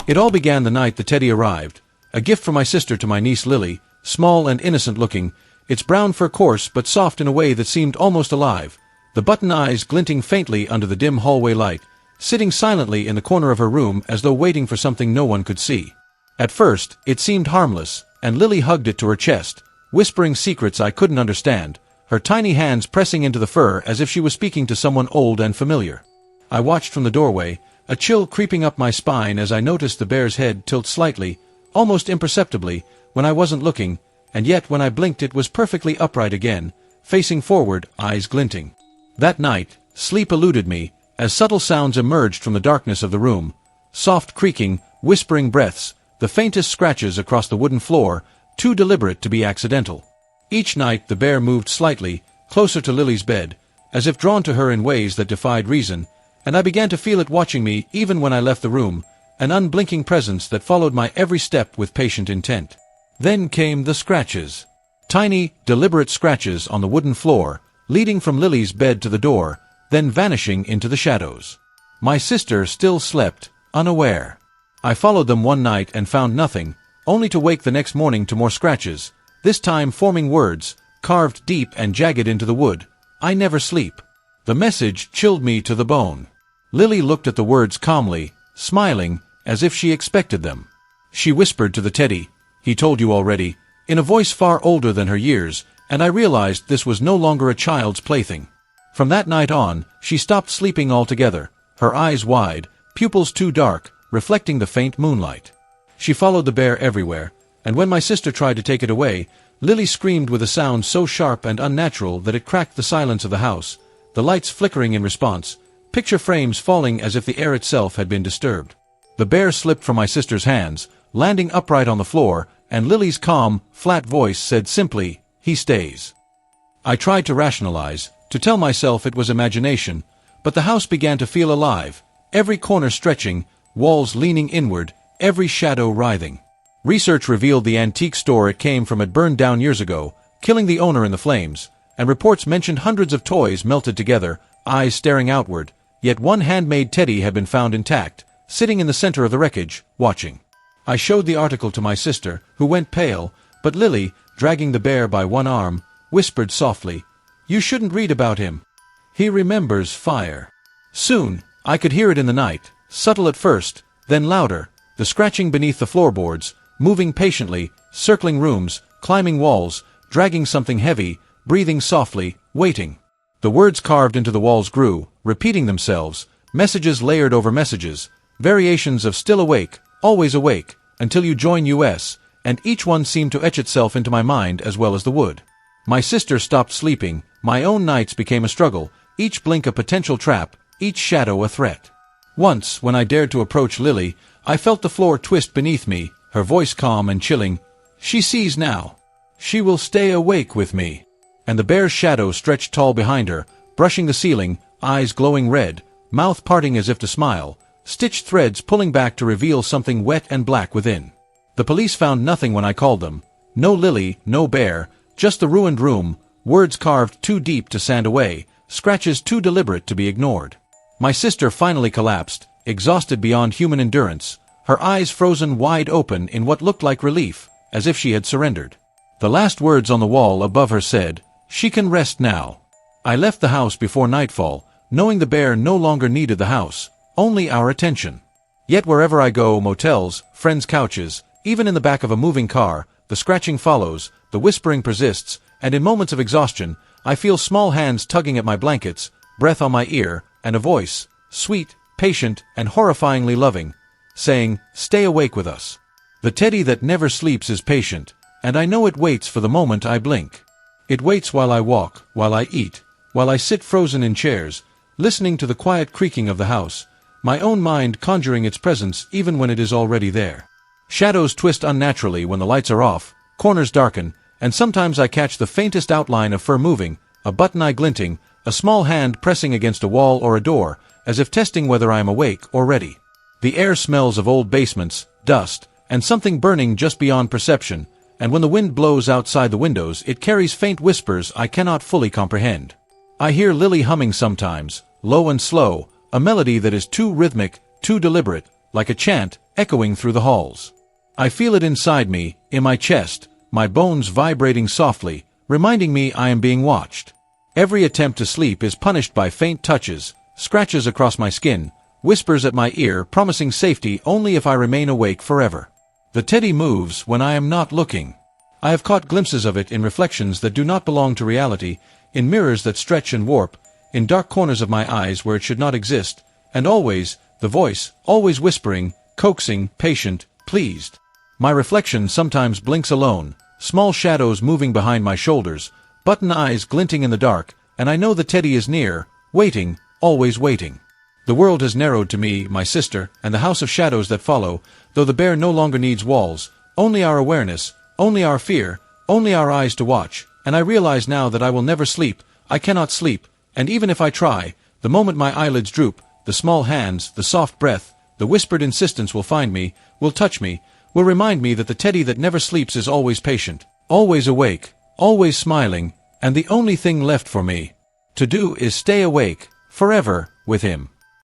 It all began the night the teddy arrived, a gift from my sister to my niece Lily, small and innocent-looking, its brown fur coarse but soft in a way that seemed almost alive, the button eyes glinting faintly under the dim hallway light, sitting silently in the corner of her room as though waiting for something no one could see. At first, it seemed harmless, and Lily hugged it to her chest, whispering secrets I couldn't understand, her tiny hands pressing into the fur as if she was speaking to someone old and familiar. I watched from the doorway, a chill creeping up my spine as I noticed the bear's head tilt slightly, almost imperceptibly, when I wasn't looking, and yet when I blinked it was perfectly upright again, facing forward, eyes glinting. That night, sleep eluded me, as subtle sounds emerged from the darkness of the room, soft creaking, whispering breaths, the faintest scratches across the wooden floor, too deliberate to be accidental. Each night the bear moved slightly, closer to Lily's bed, as if drawn to her in ways that defied reason, and I began to feel it watching me even when I left the room, an unblinking presence that followed my every step with patient intent. Then came the scratches. Tiny, deliberate scratches on the wooden floor, leading from Lily's bed to the door, then vanishing into the shadows. My sister still slept, unaware. I followed them one night and found nothing, only to wake the next morning to more scratches, this time forming words, carved deep and jagged into the wood. I never sleep. The message chilled me to the bone. Lily looked at the words calmly, smiling, as if she expected them. She whispered to the teddy, "He told you already," in a voice far older than her years, and I realized this was no longer a child's plaything. From that night on, she stopped sleeping altogether, her eyes wide, pupils too dark, reflecting the faint moonlight. She followed the bear everywhere, and when my sister tried to take it away, Lily screamed with a sound so sharp and unnatural that it cracked the silence of the house, the lights flickering in response, picture frames falling as if the air itself had been disturbed. The bear slipped from my sister's hands, landing upright on the floor, and Lily's calm, flat voice said simply, "He stays." I tried to rationalize, to tell myself it was imagination, but the house began to feel alive, every corner stretching, walls leaning inward, every shadow writhing. Research revealed the antique store it came from had burned down years ago, killing the owner in the flames, and reports mentioned hundreds of toys melted together, eyes staring outward, yet one handmade teddy had been found intact, sitting in the center of the wreckage, watching. I showed the article to my sister, who went pale, but Lily, dragging the bear by one arm, whispered softly, "You shouldn't read about him. He remembers fire." Soon, I could hear it in the night, subtle at first, then louder, the scratching beneath the floorboards, moving patiently, circling rooms, climbing walls, dragging something heavy, breathing softly, waiting. The words carved into the walls grew, repeating themselves, messages layered over messages, variations of still awake, always awake, until you join us, and each one seemed to etch itself into my mind as well as the wood. My sister stopped sleeping, my own nights became a struggle, each blink a potential trap, each shadow a threat. Once, when I dared to approach Lily, I felt the floor twist beneath me, her voice calm and chilling. "She sees now. She will stay awake with me." And the bear's shadow stretched tall behind her, brushing the ceiling, eyes glowing red, mouth parting as if to smile, stitched threads pulling back to reveal something wet and black within. The police found nothing when I called them. No Lily, no bear, just the ruined room, words carved too deep to sand away, scratches too deliberate to be ignored. My sister finally collapsed, exhausted beyond human endurance, her eyes frozen wide open in what looked like relief, as if she had surrendered. The last words on the wall above her said, "She can rest now." I left the house before nightfall, knowing the bear no longer needed the house, only our attention. Yet wherever I go, motels, friends' couches, even in the back of a moving car, the scratching follows, the whispering persists, and in moments of exhaustion, I feel small hands tugging at my blankets, breath on my ear, and a voice, sweet, patient, and horrifyingly loving, saying, "Stay awake with us." The teddy that never sleeps is patient, and I know it waits for the moment I blink. It waits while I walk, while I eat, while I sit frozen in chairs, listening to the quiet creaking of the house, my own mind conjuring its presence even when it is already there. Shadows twist unnaturally when the lights are off, corners darken, and sometimes I catch the faintest outline of fur moving, a button eye glinting, a small hand pressing against a wall or a door, as if testing whether I am awake or ready. The air smells of old basements, dust, and something burning just beyond perception, and when the wind blows outside the windows it carries faint whispers I cannot fully comprehend. I hear Lily humming sometimes, low and slow, a melody that is too rhythmic, too deliberate, like a chant, echoing through the halls. I feel it inside me, in my chest, my bones vibrating softly, reminding me I am being watched. Every attempt to sleep is punished by faint touches, scratches across my skin, whispers at my ear promising safety only if I remain awake forever. The teddy moves when I am not looking. I have caught glimpses of it in reflections that do not belong to reality, in mirrors that stretch and warp, in dark corners of my eyes where it should not exist, and always, the voice, always whispering, coaxing, patient, pleased. My reflection sometimes blinks alone, small shadows moving behind my shoulders, button eyes glinting in the dark, and I know the teddy is near, waiting, always waiting. The world has narrowed to me, my sister, and the house of shadows that follow, though the bear no longer needs walls, only our awareness, only our fear, only our eyes to watch, and I realize now that I will never sleep, I cannot sleep, and even if I try, the moment my eyelids droop, the small hands, the soft breath, the whispered insistence will find me, will touch me, will remind me that the teddy that never sleeps is always patient, always awake, always smiling, and the only thing left for me to do is stay awake, forever, with him.